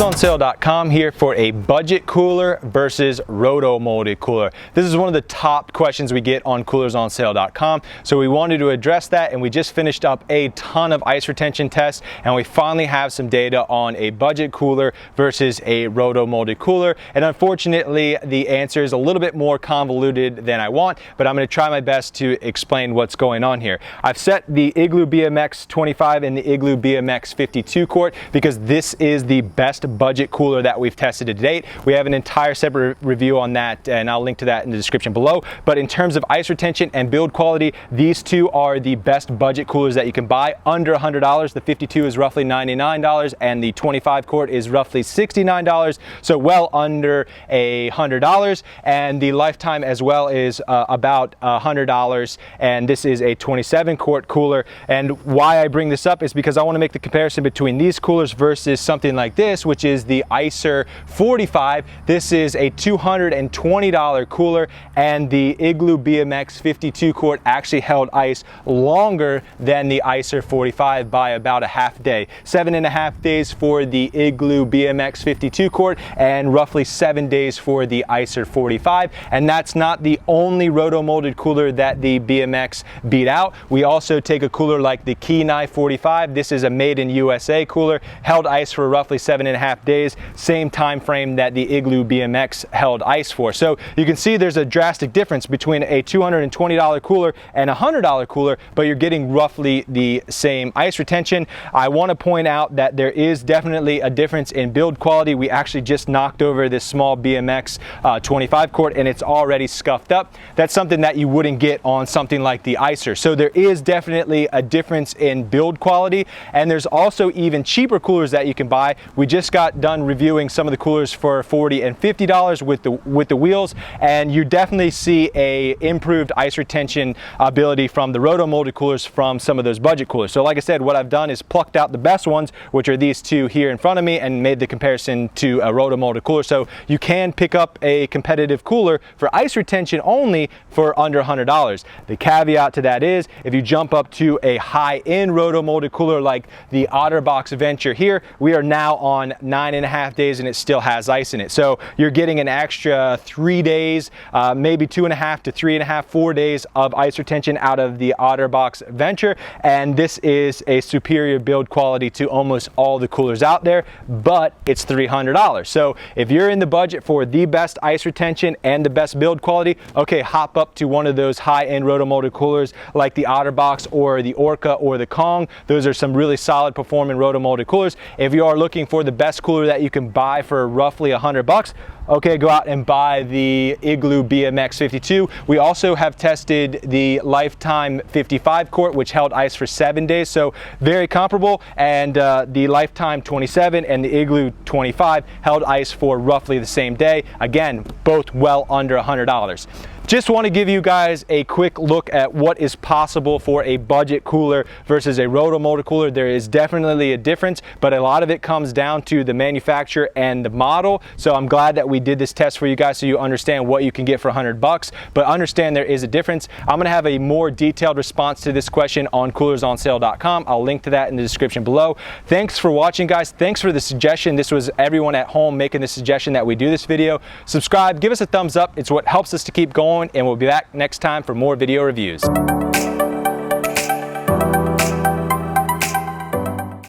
CoolersOnSale.com here for a budget cooler versus roto molded cooler. This is one of the top questions we get on CoolersOnSale.com, so we wanted to address that, and we just finished up a ton of ice retention tests, and we finally have some data on a budget cooler versus a roto molded cooler. And unfortunately, the answer is a little bit more convoluted than I want, but I'm going to try my best to explain what's going on here. I've set the Igloo BMX 25 and the Igloo BMX 52 quart because this is the best budget cooler that we've tested to date. We have an entire separate review on that, and I'll link to that in the description below. But in terms of ice retention and build quality, these two are the best budget coolers that you can buy under $100. The 52 is roughly $99 and the 25 quart is roughly $69, so well under $100. And the lifetime as well is about $100, and this is a 27 quart cooler. And why I bring this up is because I want to make the comparison between these coolers versus something like this, which is the Icer 45. This is a $220 cooler, and the Igloo BMX 52 quart actually held ice longer than the Icer 45 by about a half day. 7.5 days for the Igloo BMX 52 quart and roughly 7 days for the Icer 45. And that's not the only roto molded cooler that the BMX beat out. We also take a cooler like the Kenai 45. This is a made in USA cooler, held ice for roughly 7.5 days, same time frame that the Igloo BMX held ice for. So you can see there's a drastic difference between a $220 cooler and a $100 cooler, but you're getting roughly the same ice retention. I want to point out that there is definitely a difference in build quality. We actually just knocked over this small BMX 25 quart, and it's already scuffed up. That's something that you wouldn't get on something like the Icer. So there is definitely a difference in build quality, and there's also even cheaper coolers that you can buy. We just got done reviewing some of the coolers for $40 and $50 with the wheels, and you definitely see a improved ice retention ability from the roto molded coolers from some of those budget coolers. So like I said, what I've done is plucked out the best ones, which are these two here in front of me, and made the comparison to a roto molded cooler. So you can pick up a competitive cooler for ice retention only for under $100. The caveat to that is if you jump up to a high-end roto molded cooler like the Otterbox Venture here, we are now on 9.5 days and it still has ice in it. So you're getting an extra 3 days, maybe 2.5 to 3.5, 4 days of ice retention out of the Otterbox Venture, and this is a superior build quality to almost all the coolers out there, but it's $300. So if you're in the budget for the best ice retention and the best build quality, okay, hop up to one of those high-end roto molded coolers like the Otterbox or the Orca or the Kong. Those are some really solid performing roto molded coolers. If you are looking for the best cooler that you can buy for roughly $100, okay, go out and buy the Igloo BMX 52. We also have tested the Lifetime 55 quart, which held ice for 7 days, so very comparable. And the Lifetime 27 and the Igloo 25 held ice for roughly the same day. Again, both well under $100. Just want to give you guys a quick look at what is possible for a budget cooler versus a roto molded cooler. There is definitely a difference, but a lot of it comes down to the manufacturer and the model. So I'm glad that we did this test for you guys so you understand what you can get for $100, but understand there is a difference. I'm going to have a more detailed response to this question on CoolersOnSale.com. I'll link to that in the description below. Thanks for watching, guys. Thanks for the suggestion. This was everyone at home making the suggestion that we do this video. Subscribe, give us a thumbs up. It's what helps us to keep going, and we'll be back next time for more video reviews.